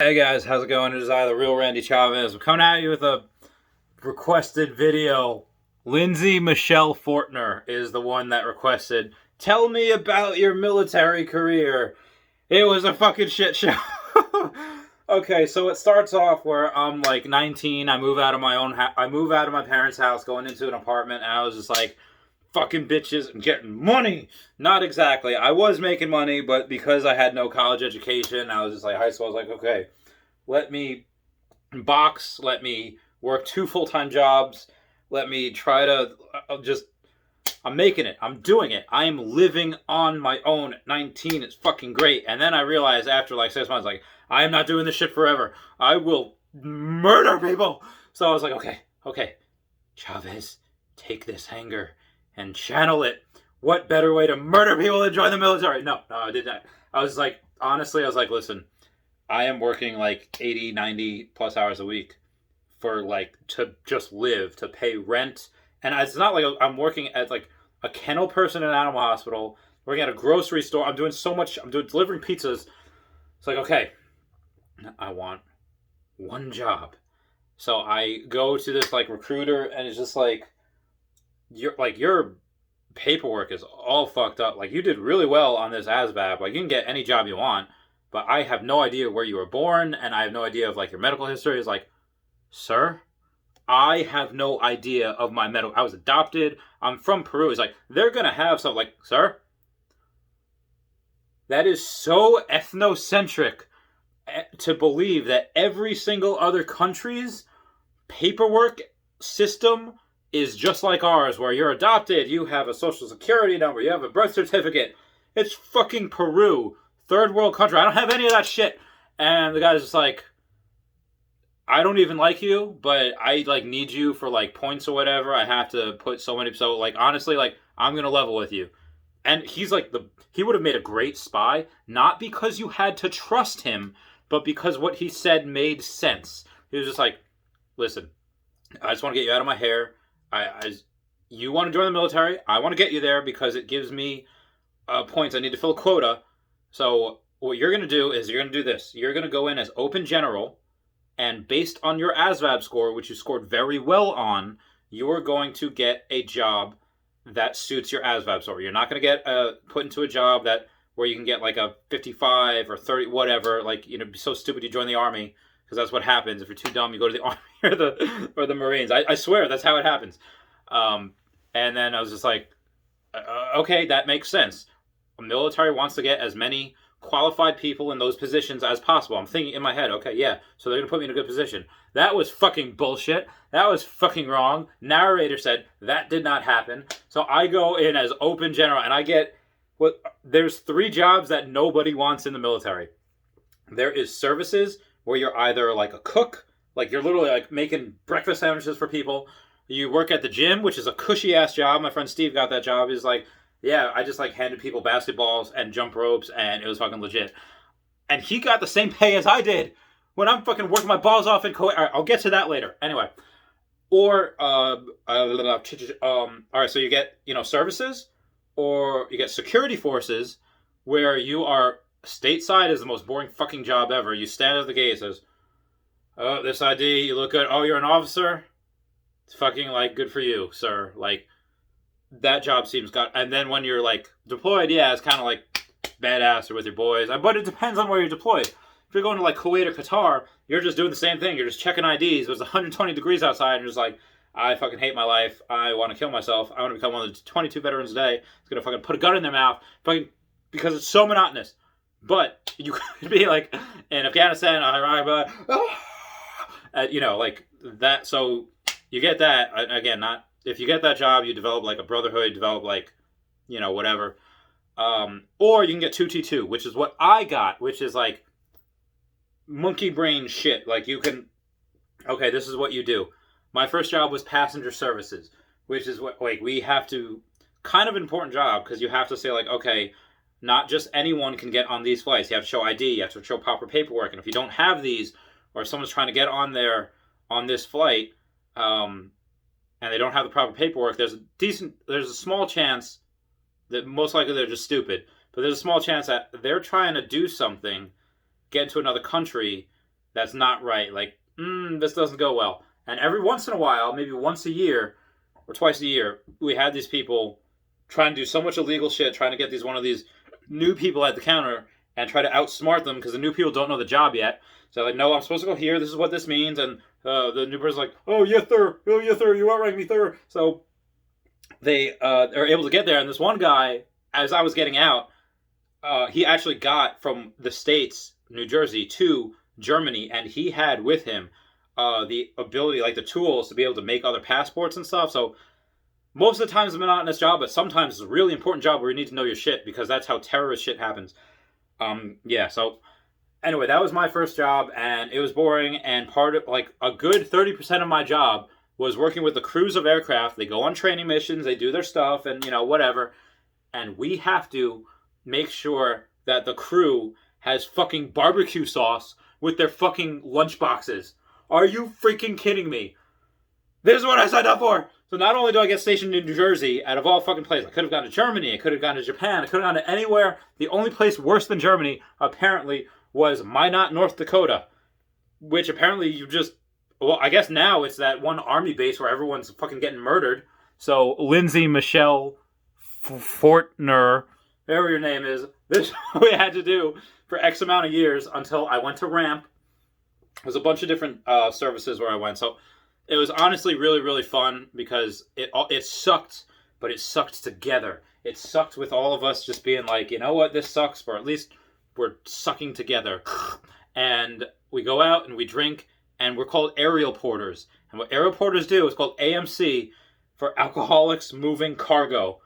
Hey guys, how's it going? It is I, the real Randy Chavez. I'm coming at you with a requested video. Lindsey Michelle Fortner is the one that requested, tell me about your military career. It was a fucking shit show. Okay, so it starts off where I'm like 19. I move out of my parents' house, going into an apartment, and I was just like, fucking bitches and getting money. Not exactly. I was making money, but because I had no college education, I was just like high school. I was like, okay, let me box. Let me work 2 full-time jobs. Let me try to just. I'm making it. I'm doing it. I am living on my own at 19. It's fucking great. And then I realized after like 6 months, like, I am not doing this shit forever. I will murder people. So I was like, okay, Chavez, take this anger and channel it. What better way to murder people than join the military? No, I did not. I was like, honestly, I was like, listen, I am working like 80, 90 plus hours a week for like to just live, to pay rent. And it's not like I'm working at like a kennel person in an animal hospital, working at a grocery store. I'm doing so much. I'm doing delivering pizzas. It's like, okay, I want one job. So I go to this like recruiter, and it's just like, your paperwork is all fucked up. Like, you did really well on this ASVAB. Like, you can get any job you want, but I have no idea where you were born, and I have no idea of like your medical history. Is like, sir, I have no idea of my medical. I was adopted. I'm from Peru. It's like, they're gonna have something. Like, sir, that is so ethnocentric to believe that every single other country's paperwork system is just like ours, where you're adopted, you have a social security number, you have a birth certificate. It's fucking Peru, third world country. I don't have any of that shit. And the guy's just like, I don't even like you, but I like need you for like points or whatever. I have to put so many. So like, honestly, like, I'm gonna level with you. And he's like, he would have made a great spy, not because you had to trust him, but because what he said made sense. He was just like, listen, I just want to get you out of my hair. You want to join the military. I want to get you there because it gives me points. I need to fill a quota. So what you're going to do is you're going to do this. You're going to go in as open general, and based on your ASVAB score, which you scored very well on, you're going to get a job that suits your ASVAB score. You're not going to get put into a job where you can get like a 55 or 30, whatever. Like, be so stupid you join the army, because that's what happens. If you're too dumb, you go to the army or the Marines. I swear that's how it happens. And then I was just like, okay, that makes sense. The military wants to get as many qualified people in those positions as possible. I'm thinking in my head, okay, yeah, so they're going to put me in a good position. That was fucking bullshit. That was fucking wrong. Narrator said that did not happen. So I go in as open general, and I get there's 3 jobs that nobody wants in the military. There is services, where you're either like a cook, like you're literally like making breakfast sandwiches for people. You work at the gym, which is a cushy ass job. My friend Steve got that job. He's like, yeah, I just like handed people basketballs and jump ropes, and it was fucking legit. And he got the same pay as I did when I'm fucking working my balls off in Kuwait. All right, I'll get to that later. Anyway, or all right, so you get services, or you get security forces, where you are stateside. Is the most boring fucking job ever. You stand at the gate, it says, oh, this ID, you look good. Oh, you're an officer? It's fucking like, good for you, sir. Like, that job seems got. And then when you're like deployed, yeah, it's kind of like badass or with your boys. But it depends on where you're deployed. If you're going to like Kuwait or Qatar, you're just doing the same thing. You're just checking IDs. There's 120 degrees outside, and you're just like, I fucking hate my life. I want to kill myself. I want to become one of the 22 veterans today. It's gonna fucking put a gun in their mouth, fucking, because it's so monotonous. But you could be like in Afghanistan, like that. So you get that. Again, not if you get that job, you develop like a brotherhood, develop like, whatever. Or you can get 2T2, which is what I got, which is like monkey brain shit. Like, you can, okay, this is what you do. My first job was passenger services, which is what, like, we have to, kind of important job, because you have to say like, okay, not just anyone can get on these flights. You have to show ID, you have to show proper paperwork, and if you don't have these, or someone's trying to get on this flight, and they don't have the proper paperwork, there's a small chance that most likely they're just stupid, but there's a small chance that they're trying to do something, get into another country, that's not right. Like, this doesn't go well. And every once in a while, maybe once a year or twice a year, we had these people trying to do so much illegal shit, trying to get one of these new people at the counter and try to outsmart them because the new people don't know the job yet. So like, no, I'm supposed to go here. This is what this means. And the new person's like, oh, yes, sir. Oh, yes, sir. You outrank me, sir. So they are able to get there. And this one guy, as I was getting out, he actually got from the States, New Jersey, to Germany. And he had with him the ability, like the tools to be able to make other passports and stuff. So most of the time it's a monotonous job, but sometimes it's a really important job where you need to know your shit because that's how terrorist shit happens. So anyway, that was my first job, and it was boring, and part of, like, a good 30% of my job was working with the crews of aircraft. They go on training missions, they do their stuff, and, whatever, and we have to make sure that the crew has fucking barbecue sauce with their fucking lunch boxes. Are you freaking kidding me? This is what I signed up for! So not only do I get stationed in New Jersey, out of all fucking places, I could have gone to Germany, I could have gone to Japan, I could have gone to anywhere. The only place worse than Germany, apparently, was Minot, North Dakota. Which apparently I guess now it's that one army base where everyone's fucking getting murdered. So Lindsey, Michelle, Fortner, whatever your name is, this is what we had to do for X amount of years until I went to RAMP. There's a bunch of different services where I went, so it was honestly really, really fun because it sucked, but it sucked together. It sucked with all of us just being like, you know what, this sucks, but at least we're sucking together. And we go out and we drink, and we're called aerial porters. And what aerial porters do is called AMC, for Alcoholics Moving Cargo.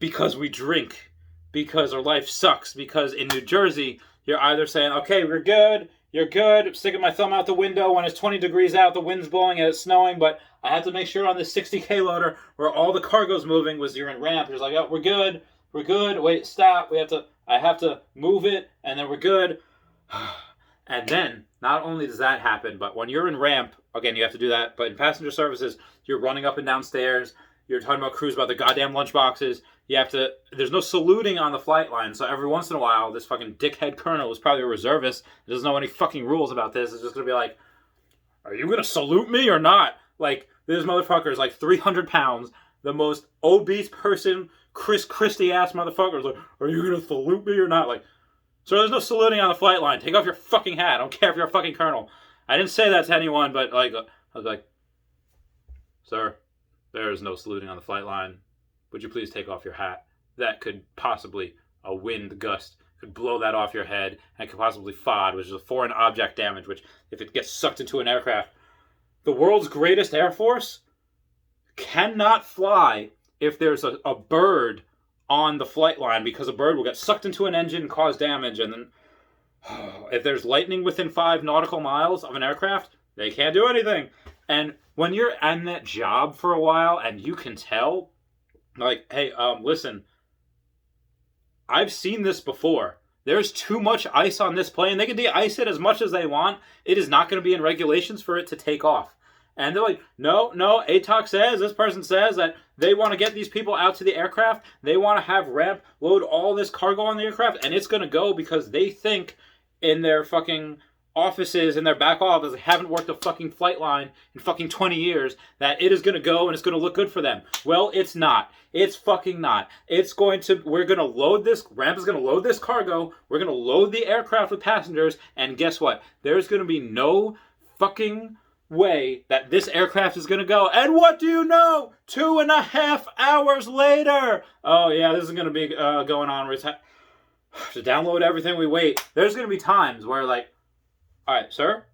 Because we drink. Because our life sucks. Because in New Jersey, you're either saying, okay, we're good, you're good, I'm sticking my thumb out the window when it's 20 degrees out, the wind's blowing and it's snowing, but I have to make sure on this 60K loader where all the cargo's moving was you're in ramp. You're like, oh, we're good, wait, stop, I have to move it, and then we're good. And then, not only does that happen, but when you're in ramp, again, you have to do that, but in passenger services, you're running up and down stairs, you're talking about crews about the goddamn lunch boxes, there's no saluting on the flight line, so every once in a while, this fucking dickhead colonel, who's probably a reservist, doesn't know any fucking rules about this, is just gonna be like, are you gonna salute me or not? Like, this motherfucker is like 300 pounds, the most obese person, Chris Christie-ass motherfucker is like, are you gonna salute me or not? Like, so there's no saluting on the flight line. Take off your fucking hat. I don't care if you're a fucking colonel. I didn't say that to anyone, but like, I was like, sir, there is no saluting on the flight line. Would you please take off your hat? That could possibly, a wind gust could blow that off your head, and could possibly FOD, which is a foreign object damage, which if it gets sucked into an aircraft, the world's greatest air force cannot fly if there's a bird on the flight line, because a bird will get sucked into an engine and cause damage, and then if there's lightning within 5 nautical miles of an aircraft, they can't do anything. And when you're in that job for a while and you can tell, like, hey, listen, I've seen this before. There's too much ice on this plane. They can de-ice it as much as they want. It is not going to be in regulations for it to take off. And they're like, no, ATOC says, this person says that they want to get these people out to the aircraft. They want to have ramp load all this cargo on the aircraft, and it's going to go because they think in their fucking offices, in their back office, they haven't worked a fucking flight line in fucking 20 years, that it is going to go and it's going to look good for them. Well, it's not. It's fucking not. We're going to load this, ramp is going to load this cargo, we're going to load the aircraft with passengers, and guess what? There's going to be no fucking way that this aircraft is going to go. And what do you know? 2.5 hours later. Oh yeah, this is going to be going on. To download everything, we wait. There's going to be times where like, all right, sir,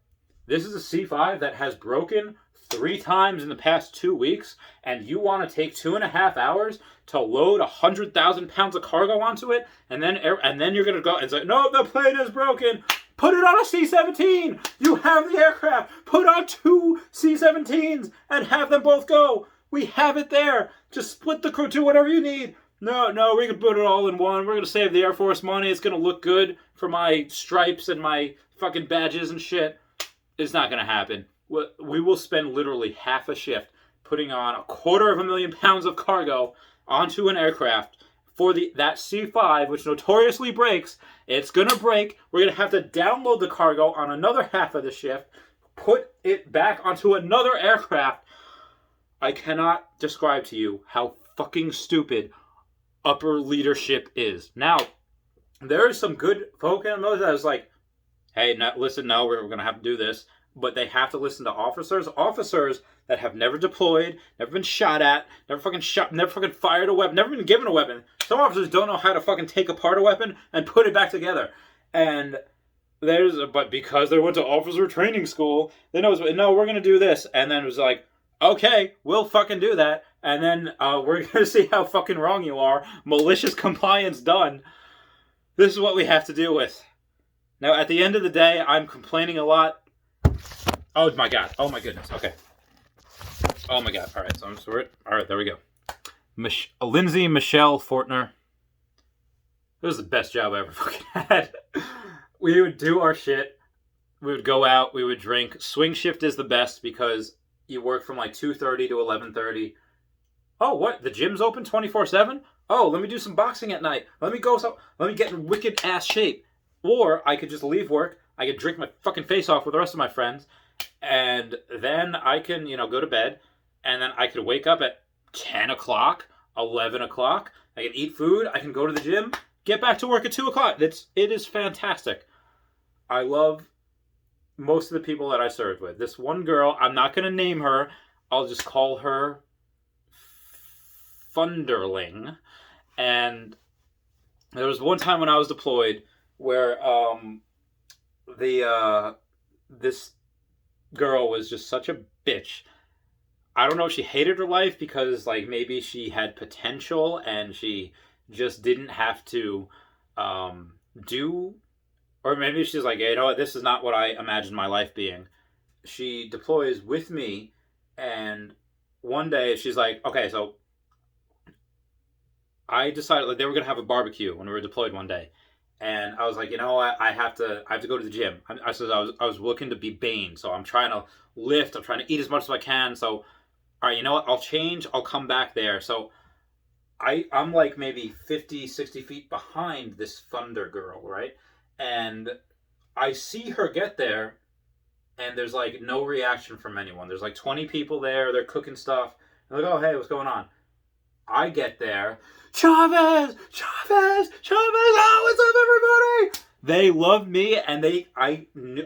this is a C5 that has broken 3 times in the past 2 weeks, and you want to take 2.5 hours to load 100,000 pounds of cargo onto it, and then you're going to go and say, no, the plane is broken. Put it on a C-17. You have the aircraft. Put on 2 C-17s and have them both go. We have it there. Just split the crew, do whatever you need. No, we can put it all in one. We're going to save the Air Force money. It's going to look good for my stripes and my fucking badges and shit. It's not going to happen. We will spend literally half a shift putting on 250,000 pounds of cargo onto an aircraft for that C5, which notoriously breaks. It's going to break. We're going to have to download the cargo on another half of the shift, put it back onto another aircraft. I cannot describe to you how fucking stupid upper leadership is. Now, there is some good folk in those that is like, hey, listen, no, we're going to have to do this. But they have to listen to officers that have never deployed, never been shot at, never fucking fired a weapon, never been given a weapon. Some officers don't know how to fucking take apart a weapon and put it back together. And but because they went to officer training school, they know, no, we're going to do this. And then it was like, okay, we'll fucking do that. And then we're going to see how fucking wrong you are. Malicious compliance done. This is what we have to deal with. Now, at the end of the day, I'm complaining a lot. Oh my god. Oh my goodness. Okay. Oh my god. Alright, so I'm sorry. Alright, there we go. Lindsey Michelle Fortner. It was the best job I ever fucking had. We would do our shit. We would go out. We would drink. Swing shift is the best because you work from like 2:30 to 11:30. Oh, what? The gym's open 24/7? Oh, let me do some boxing at night. Let me get in wicked ass shape. Or I could just leave work. I could drink my fucking face off with the rest of my friends. And then I can, go to bed. And then I could wake up at 10 o'clock, 11 o'clock. I can eat food. I can go to the gym. Get back to work at 2 o'clock. It is fantastic. I love most of the people that I served with. This one girl, I'm not going to name her. I'll just call her Funderling. And there was one time when I was deployed where this girl was just such a bitch. I don't know if she hated her life because maybe she had potential and she just didn't have to do, or maybe she's like, hey, you know what, this is not what I imagined my life being. She deploys with me, and one day she's like, okay, so I decided they were gonna have a barbecue when we were deployed one day. And I was like, you know what? I have to go to the gym. I was looking to be Bane, so I'm trying to lift. I'm trying to eat as much as I can. So, all right, you know what? I'll change. I'll come back there. So, I'm like maybe 50, 60 feet behind this Thunder girl, right? And I see her get there, and there's no reaction from anyone. There's 20 people there. They're cooking stuff. I'm like, oh, hey, what's going on? I get there. Chavez! Oh, what's up, everybody? They loved me, and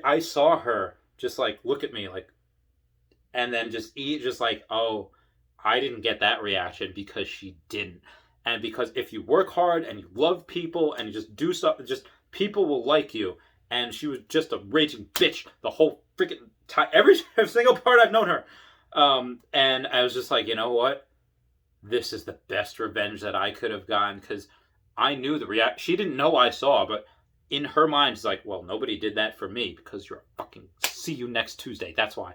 I saw her just look at me and then just eat, oh, I didn't get that reaction because she didn't. And because if you work hard and you love people and you just do stuff, just people will like you. And she was just a raging bitch the whole freaking time, every single part I've known her. And I was just like, you know what? This is the best revenge that I could have gotten, because I knew the reaction. She didn't know I saw, but in her mind, she's like, well, nobody did that for me because you're a fucking see you next Tuesday. That's why.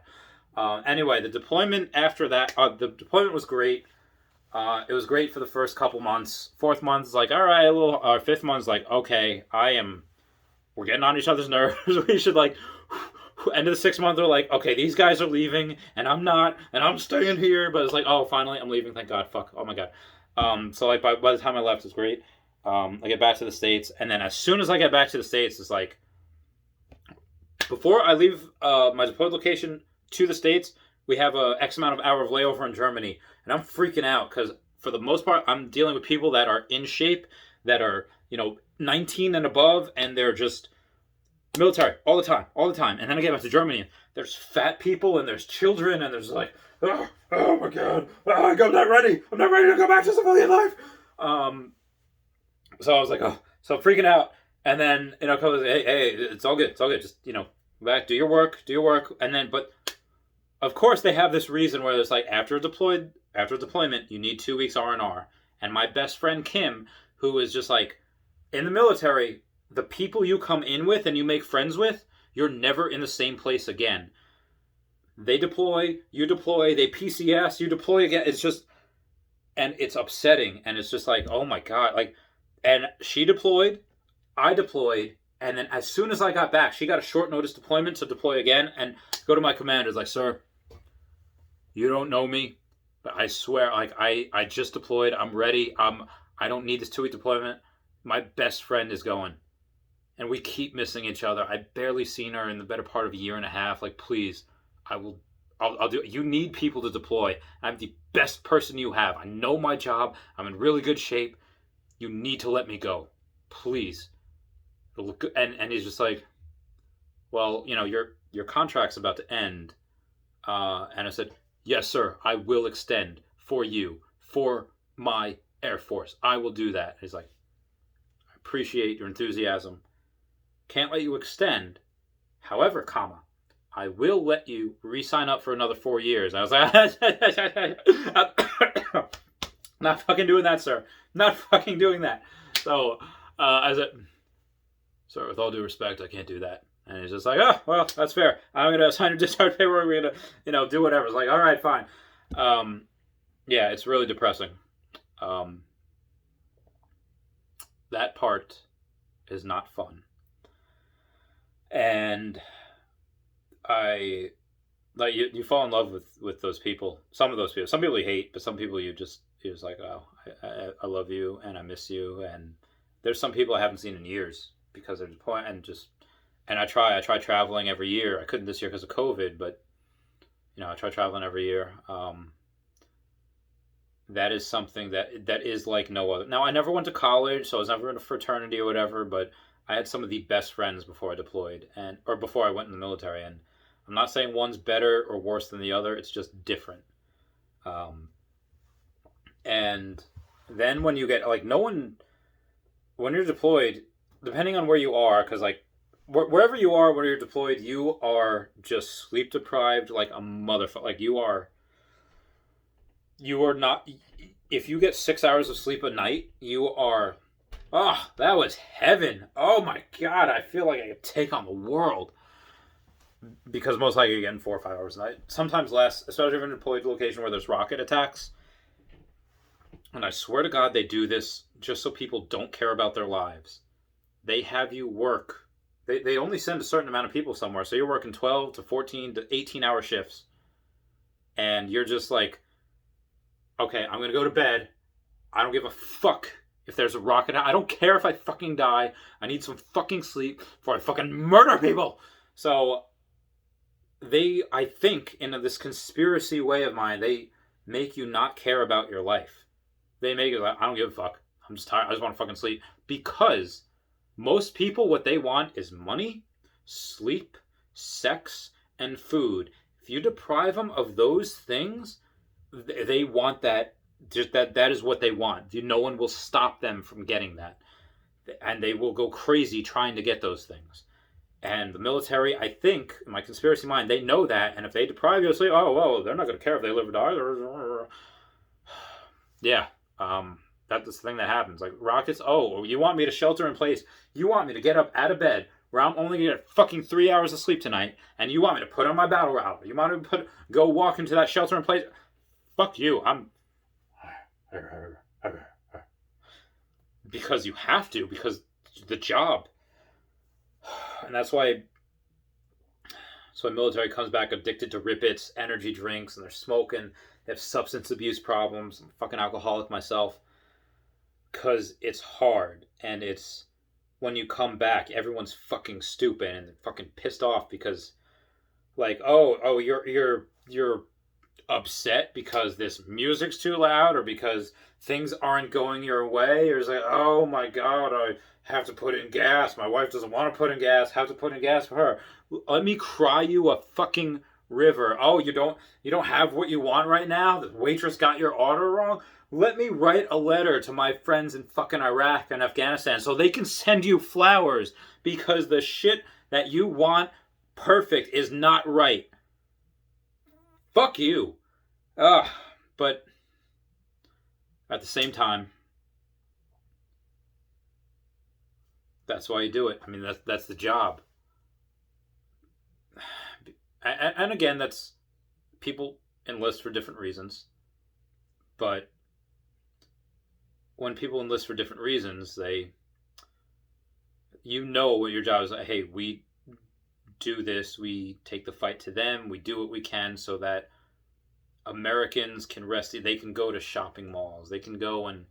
Anyway, the deployment after that, the deployment was great. It was great for the first couple months. Fourth month is like, all right, fifth month is like, okay, we're getting on each other's nerves. We should end of the 6th month, they're like, okay, these guys are leaving, and I'm not, and I'm staying here. But it's like, oh, finally, I'm leaving. Thank God. Fuck. Oh my God. So by the time I left, it was great. I get back to the States, and then as soon as I get back to the States, it's like, before I leave my deployed location to the States, we have a X amount of hour of layover in Germany, and I'm freaking out because for the most part, I'm dealing with people that are in shape, that are 19 and above, and they're just military all the time. And then I get back to Germany, and there's fat people, and there's children, and there's oh my God, I'm not ready to go back to civilian life. So I was like, oh, so I'm freaking out, and then comes, hey, it's all good, just go back, do your work, and then, but of course they have this reason where it's after deployment, you need 2 weeks R&R, and my best friend Kim, who is just in the military, the people you come in with and you make friends with, you're never in the same place again. They deploy, you deploy, they PCS, you deploy again. It's just, and it's upsetting. And it's just oh my God. And she deployed, I deployed, and then as soon as I got back, she got a short notice deployment to deploy again and go to my commanders sir, you don't know me, but I swear, I just deployed. I'm ready. I don't need this 2-week deployment. My best friend is going. And we keep missing each other. I've barely seen her in the better part of a year and a half. Like, please, I'll do it. You need people to deploy. I'm the best person you have. I know my job. I'm in really good shape. You need to let me go. Please. And he's just like, well, your contract's about to end. And I said, yes, sir, I will extend for you, for my Air Force. I will do that. And he's like, I appreciate your enthusiasm. Can't let you extend. However, I will let you re-sign up for another 4 years. I was like, not fucking doing that, sir. Not fucking doing that. So I said, sir, with all due respect, I can't do that. And he's just like, oh, well, that's fair. I'm going to sign your discharge paperwork. We're going to, do whatever. It's like, all right, fine. Yeah, it's really depressing. That part is not fun. And you fall in love with those people. Some of those people. Some people you hate, but some people you're just like, oh, I love you and I miss you. And there's some people I haven't seen in years because they're deployed and I try traveling every year. I couldn't this year because of COVID, but I try traveling every year. That is something that is like no other. Now, I never went to college, so I was never in a fraternity or whatever, but I had some of the best friends before I deployed or before I went in the military. And I'm not saying one's better or worse than the other. It's just different. And then when you get when you're deployed, depending on where you are, because wherever you are when you're deployed, you are just sleep deprived like a motherfucker. Like you are not. If you get 6 hours of sleep a night, you are. Oh, that was heaven. Oh my God, I feel like I could take on the world. Because most likely you're getting 4 or 5 hours a night. Sometimes less, especially if you're in a deployed location where there's rocket attacks. And I swear to God they do this just so people don't care about their lives. They have you work. They only send a certain amount of people somewhere. So you're working 12 to 14 to 18 hour shifts. And you're just like, okay, I'm going to go to bed. I don't give a fuck if there's a rocket. I don't care if I fucking die. I need some fucking sleep before I fucking murder people. So I think, in this conspiracy way of mine, they make you not care about your life. They make it like, I don't give a fuck. I'm just tired. I just want to fucking sleep. Because most people, what they want is money, sleep, sex, and food. If you deprive them of those things, they want that. Just that is what they want. No one will stop them from getting that. And they will go crazy trying to get those things. And the military, I think, in my conspiracy mind, they know that. And if they deprive you of sleep, oh, well, they're not going to care if they live or die. Yeah. That's the thing that happens. Like rockets, oh, you want me to shelter in place. You want me to get up out of bed where I'm only going to get fucking 3 hours of sleep tonight. And you want me to put on my battle route. You want me to go walk into that shelter in place. Fuck you. Because you have to. Because the job. And that's why military comes back addicted to Rippets, energy drinks, and they're smoking. They have substance abuse problems. I'm a fucking alcoholic myself. Because it's hard. And it's when you come back, everyone's fucking stupid and fucking pissed off because, like, oh, you're upset because this music's too loud or because things aren't going your way. Or it's like, oh my God, I have to put in gas. My wife doesn't want to put in gas. Have to put in gas for her. Let me cry you a fucking river. Oh, you don't have what you want right now? The waitress got your order wrong? Let me write a letter to my friends in fucking Iraq and Afghanistan so they can send you flowers because the shit that you want perfect is not right. Fuck you. But at the same time, that's why you do it. I mean, that's the job. And again, that's people enlist for different reasons. But when people enlist for different reasons, what your job is. Like, hey, we do this. We take the fight to them. We do what we can so that Americans can rest. They can go to shopping malls. They can go and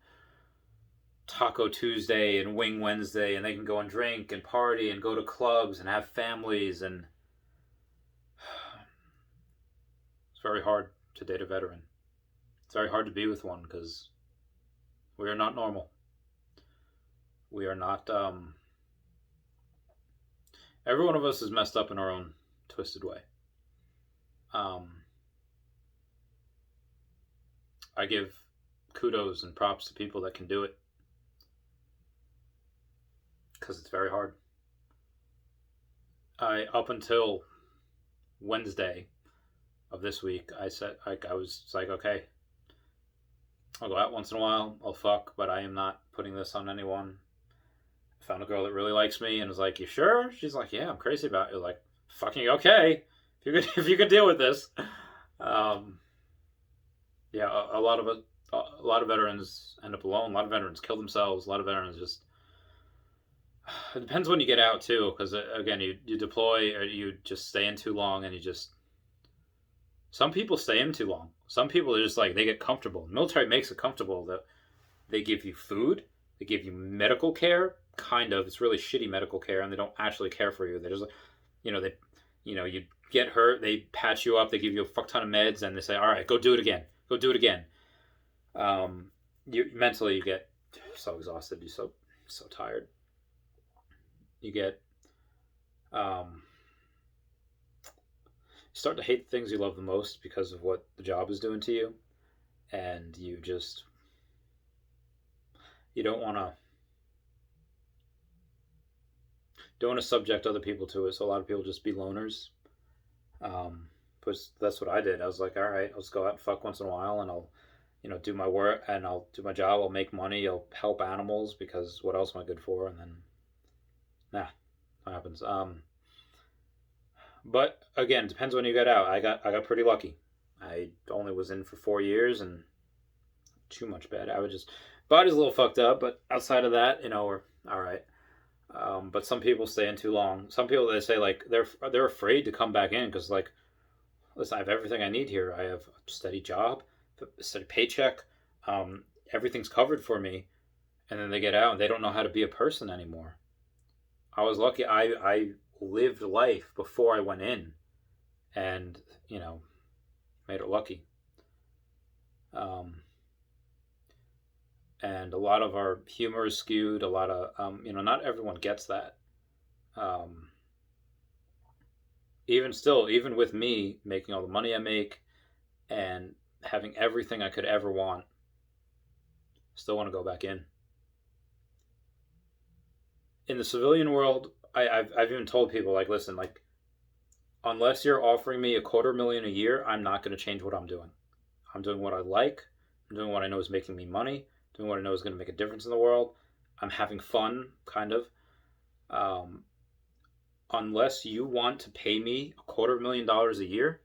Taco Tuesday and Wing Wednesday, and they can go and drink and party and go to clubs and have families, and it's very hard to date a veteran. It's very hard to be with one because we are not normal. We are not. Every one of us is messed up in our own twisted way. I give kudos and props to people that can do it because it's very hard. Up until Wednesday of this week, I was like, okay, I'll go out once in a while, I'll fuck, but I am not putting this on anyone. I found a girl that really likes me and was like, you sure? She's like, yeah, I'm crazy about it. Like, fucking okay, if you could deal with this. Yeah, a lot of veterans end up alone. A lot of veterans kill themselves. A lot of veterans just. It depends when you get out too, because again, you deploy or you just stay in too long, and you just. Some people stay in too long. Some people are just like they get comfortable. The military makes it comfortable. That they give you food, they give you medical care. Kind of, it's really shitty medical care, and they don't actually care for you. They're just, you get hurt, they patch you up, they give you a fuck ton of meds, and they say, all right, go do it again. Go do it again. You mentally you get so exhausted, you're so tired. You get you start to hate the things you love the most because of what the job is doing to you, and you don't want to subject other people to it. So a lot of people just be loners. But that's what I did. I was like, all right, let's go out and fuck once in a while, and I'll, do my work, and I'll do my job. I'll make money. I'll help animals because what else am I good for? And then, that happens. But again, depends when you get out. I got pretty lucky. I only was in for 4 years, and too much bad. I would just body's a little fucked up, but outside of that, we're all right. But some people stay in too long. Some people, they say like they're afraid to come back in because like, listen, I have everything I need here. I have a steady job, a steady paycheck. Everything's covered for me. And then they get out and they don't know how to be a person anymore. I was lucky. I lived life before I went in, and made it lucky. And a lot of our humor is skewed. A lot of not everyone gets that. Even with me making all the money I make and having everything I could ever want, still want to go back in. In the civilian world, I've even told people, like, listen, like, unless you're offering me $250,000 a year, I'm not going to change what I'm doing. I'm doing what I like. I'm doing what I know is making me money. Doing what I know is going to make a difference in the world. I'm having fun, kind of. Unless you want to pay me $250,000 a year,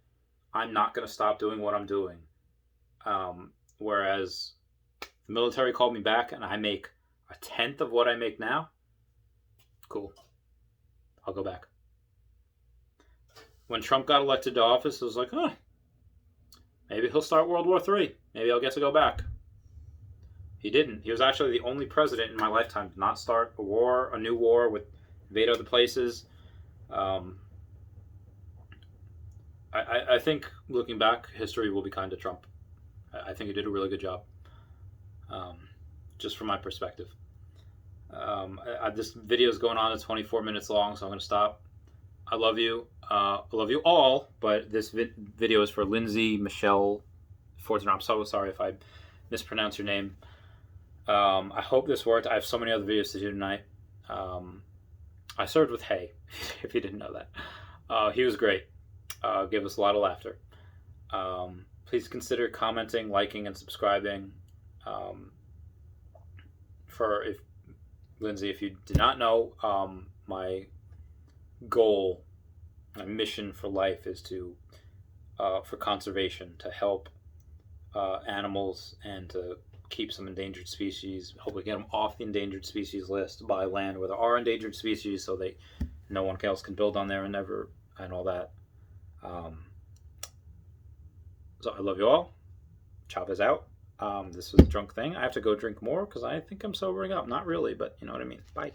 I'm not going to stop doing what I'm doing. Whereas the military called me back and I make 1/10 of what I make now, cool. I'll go back. When Trump got elected to office, it was like, maybe he'll start World War III. Maybe I'll get to go back. He didn't. He was actually the only president in my lifetime to not start a new war, with invade other places. I think, looking back, history will be kind to Trump. I think he did a really good job, just from my perspective. This video is going on. It's 24 minutes long, so I'm going to stop. I love you. I love you all, but this video is for Lindsey Michelle Fortner. I'm so sorry if I mispronounce your name. I hope this worked. I have so many other videos to do tonight. I served with Hay, if you didn't know that. He was great. Gave us a lot of laughter. Please consider commenting, liking, and subscribing. Lindsey, if you did not know, my goal, my mission for life is for conservation, to help animals and to keep some endangered species, hopefully get them off the endangered species list, buy land where there are endangered species so no one else can build on there and all that. So I love you all. Chop is out. This was a drunk thing. I have to go drink more because I think I'm sobering up. Not really, but you know what I mean. Bye.